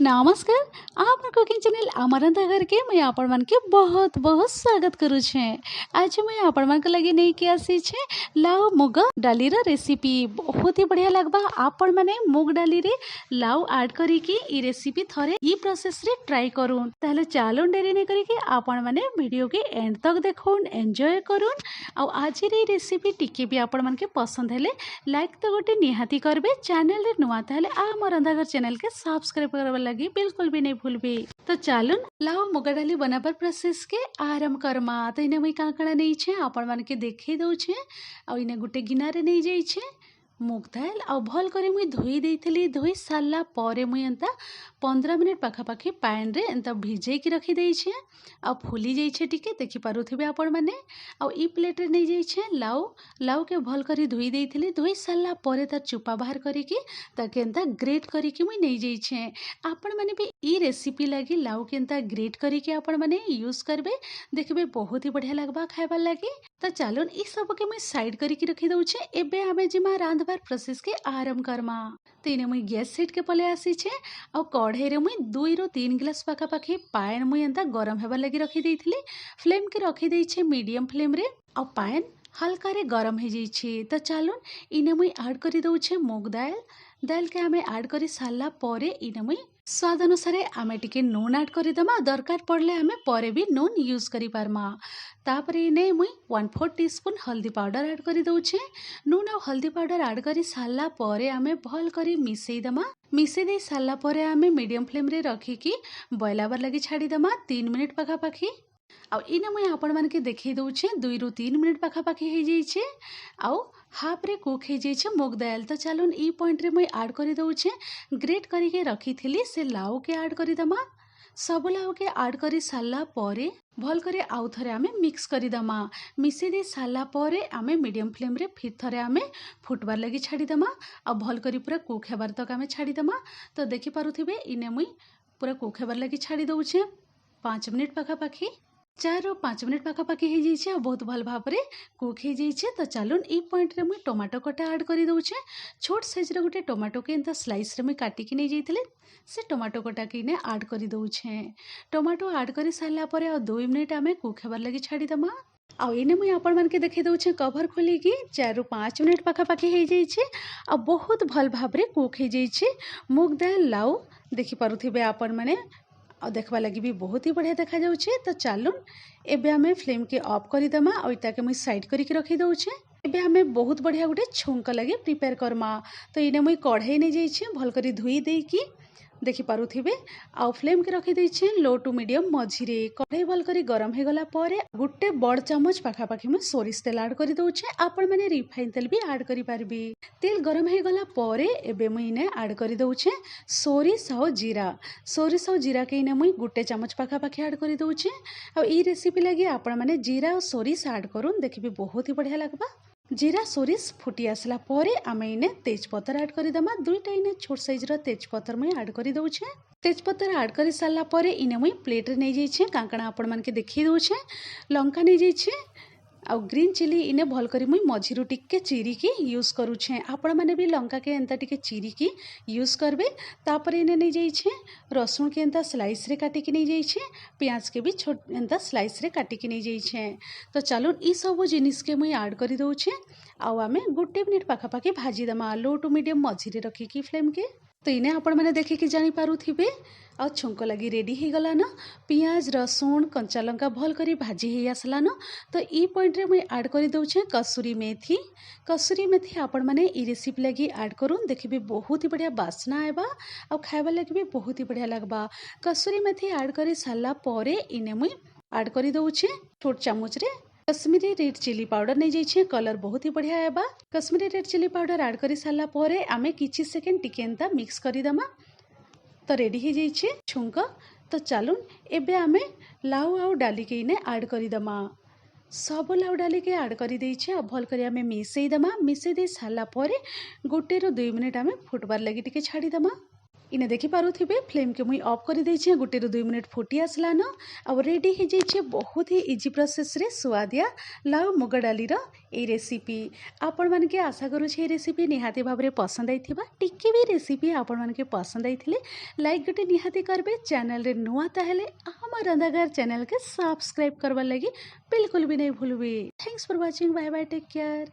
नमस्कार। आपन cooking channel अमरंता घर के मैं आपण मन के बहुत बहुत स्वागत करू छे। आज मैं आपण मन के लगे नहीं कि आसी छे लाउ मुग डाली रा रेसिपी बहुत ही बढ़िया लगबा। आपण माने मुग डाली रे लाउ ऐड करी कि ई रेसिपी थरे ई प्रोसेस रे ट्राई करूं। ताहले चालू डेरी नहीं करी कि आपण माने वीडियो के एंड तक देखून एंजॉय करूं। आ आज रे रेसिपी टिके भी आपण मन के पसंद हेले लाइक तो गोटे निहाती करबे। चैनल रे नुआ ताहले अमरंता घर चैनल के सब्सक्राइब करबा लगी बिल्कुल भी नहीं भूलबे। तो चालून लाओ मुगा डाली बनाबर प्रोसेस के आरंभ करमा। तो इने मुई का काଣା नहीं छे आपण मन के देखै दउ छे। आ इने गुटे गिनारे नहीं जाई छे मुग दाल आ भल करे मुई धोई देइथिली। धोई सारला परे मुई एंता 15 मिनिट पाखापाखी पैन रे एंता भिजै की रखी देइ छे। आ फुली जाई छे टिके देखि पारुथिबे आपण माने। आ ई प्लेट रे नहीं जाई छे लाउ लाउ के भल करी धोई देइथिली। धोई सारला परे तार चुपा बाहर करी की ताके एंता ग्रेट करी की मुई नहीं जाई छे। आपण माने भी ई रेसिपी लगी लाउ के एंता ग्रेट करी के आपण माने यूज करबे देखबे बहुत ही बढ़िया लगबा खाइबा लगी। तो चलो ई सब के मुई साइड करी की रखी दउ छे। एबे आमे जिमा रांधबार प्रोसेस के आरंभ करमा। तो इने मुई गैस सेट के पले आसी छे। आ कढ़ाई रे मुई 2 ରୁ 3 गिलास पाखापाखी पाएन मुई एंता गरम हेबार लगी रखी देइथिली। फ्लेम के रखी देइ छे मीडियम फ्लेम रे। आ पाएन हल्का रे गरम हो जाई छे। तो चलो इने मुई ऐड करी दउ छे मुग दाल। दाल के आमे ऐड करी सारला परे इने मुई स्वाद अनुसार आमे टिके नून ऐड करी दमा। दरकार पड़ले आमे परे भी नून यूज करी पारमा। तापरे इने मुई 1/4 टीस्पून हल्दी पाउडर ऐड करी दउ छे। नून और हल्दी पाउडर ऐड करी सारला परे आमे भल करी मिसई दमा। मिसई दे सारला परे आमे मीडियम फ्लेम रे रखी की बॉयल आवर लगी छाड़ी दमा 3 मिनिट पाखापाखी। आउ इने मुई आपण मन के देखै दउ छे 2 ରୁ 3 मिनिट पाखापाखी हो जाई छे। आउ हाफ रे कुक हो जाई छे मुग दाल। तो चलो ई पॉइंट रे मुई ऐड करी दउ छे ग्रेट करी के रखी थिली से लाउ के ऐड करी दमा। सब लाउ के ऐड करी सारला परे भल करे आउ थरे आमे मिक्स करी दमा। मिसई दे सारला परे आमे मीडियम फ्लेम रे फिर थरे आमे फुटबार लगी छाड़ी दमा। आ भल करी पूरा कुक हेबार तक आमे छाड़ी दमा। तो देखि पारुथिबे इने मुई पूरा कुक हेबार लगी छाड़ी दउ छे 5 मिनिट पाखापाखी। 4 ରୁ 5 मिनिट पाखापाखी हो जाई छे। बहुत भल भाव रे कुक हो जाई छे। तो चलो ई पॉइंट रे मुई टमाटो कटा ऐड करी दउ छे। छोट साइज रे गुटे टमाटो के एंता स्लाइस रे मुई काटी की नहीं जाइथिले से टमाटो कटा के इने ऐड करी दउ छे। टमाटो ऐड करी सारला परे आ 2 मिनिट आमे कुक हेबार लगी छाड़ी दमा। आ इने मुई आपण मन के देखै दउ छे कवर खोली की 4 ରୁ 5 मिनिट पाखापाखी हो जाई छे। आ बहुत भल भाव रे कुक हो जाई छे मुग दाल लाउ देखि पारुथिबे आपण माने। और देखवा लगी भी बहुत ही बढ़िया देखा जाऊ छे। तो चलो एबे हमें फ्लेम के ऑफ करी दमा और इता के मुई साइड करी के रखी दउ छे। एबे हमें बहुत बढ़िया गुटे छुंक लगे प्रिपेयर करमा। तो इने मुई कढ़ाई नहीं जाई छे भल करी धुई देई की देखि पारुथिबे आउ फ्लेम के रखी देइ छे लो टू मीडियम मझिरे। कढ़ाई भल करी गरम हे गला परे गुटे बड़ चम्मच पाखापाखी में सोरिष तेल ऐड करी दउ छे। आपण माने रिफाइन तेल भी ऐड करी पारबे। तेल गरम हे गला परे एबे मुई इने ऐड करी दउ छे सोरिष और जीरा। सोरिष और जीरा के इने मुई गुटे चम्मच पाखापाखी ऐड करी दउ छे। आ ई रेसिपी लगी आपण माने जीरा और सोरिष ऐड करूँ देखिबे बहुत ही बढ़िया लगबा। जीरा सोरिष फुटी आसला परे आमे इने तेजपत्तर ऐड करी दमा। दुईटा इने छोट साइज रो तेजपत्तर मुई ऐड करी दउ छे। तेजपत्तर ऐड करी सारला परे इने मुई प्लेट रे नहीं जाई छे कांकणा आपण मन के देखि दउ छे। लंका नहीं जाई छे आ ग्रीन चिली इने भल करी मुई मझिरु टिके चीरी की यूज करू छे। आपण माने भी लंका के एंता टिके चीरी की यूज करबे। तापरे इने नहीं जाई छे रसुन के एंता स्लाइस रे काटी की नहीं जाई छे। प्याज के भी छोट एंता स्लाइस रे काटी की नहीं जाई छे। तो चलो ई सब जिनिस के मुई ऐड करी दउ छे। आउ आमे गुटे मिनिट पाखापाखी भाजी दमा लो टू मीडियम मझिरे रखी की फ्लेम के। तो इने आपण माने देखि की जानी पारुथिबे आ छुंक लगी रेडी हे गला न। पियाज रसुन कंचा लंका भल करी भाजी हे आसला न। तो ई पॉइंट रे मुई ऐड करी दउ छे कसूरी मेथी। कसूरी मेथी आपण माने ई रेसिपी लगी ऐड करूँ देखिबे बहुत ही बढ़िया बास्ना आएबा आ खाइबा लगी भी बहुत ही बढ़िया लगबा। कसूरी मेथी ऐड करी सारला परे इने मुई ऐड करी दउ छे छोट चामच रे कश्मीरी रेड चिली पाउडर नहीं जाई छे। कलर बहुत ही बढ़िया आएबा। Kashmiri red chilli powder add करी सारला परे आमे किछि सेकेंड टिके एंता मिक्स करी दमा। तो रेडी हो जाई छे छुंक। तो चलो एबे आमे लाउ आउ डाली के इने ऐड करी दमा। सब लाउ डाली के ऐड करी देइ छे। भल करी आमे मिसई दमा। मिसई दे सारला परे 1 ରୁ 2 मिनिट आमे फुटबार लगी टिके छाड़ी दमा। इने देखि पारुथिबे फ्लेम के मुई ऑफ कर देछि गुटे रु 2 मिनिट फुटी आसलान अब रेडी हो जाइए बहुत ही इजी प्रोसेस रे सुआदिया लाउ मुग डाली रो ए रेसिपी आपण मन के आशा करूछे रेसिपी निहाती भाव में पसंद आइथिबा टिके भी रेसिपी आपण मन के पसंद आइथिले लाइक गुटे निहाती करबे चैनल रे नुआ ताहेले हमर रंधाघर चैनल के सब्सक्राइब करबा लगी बिल्कुल भी नहीं भूलबे। Thanks for watching bye bye take care.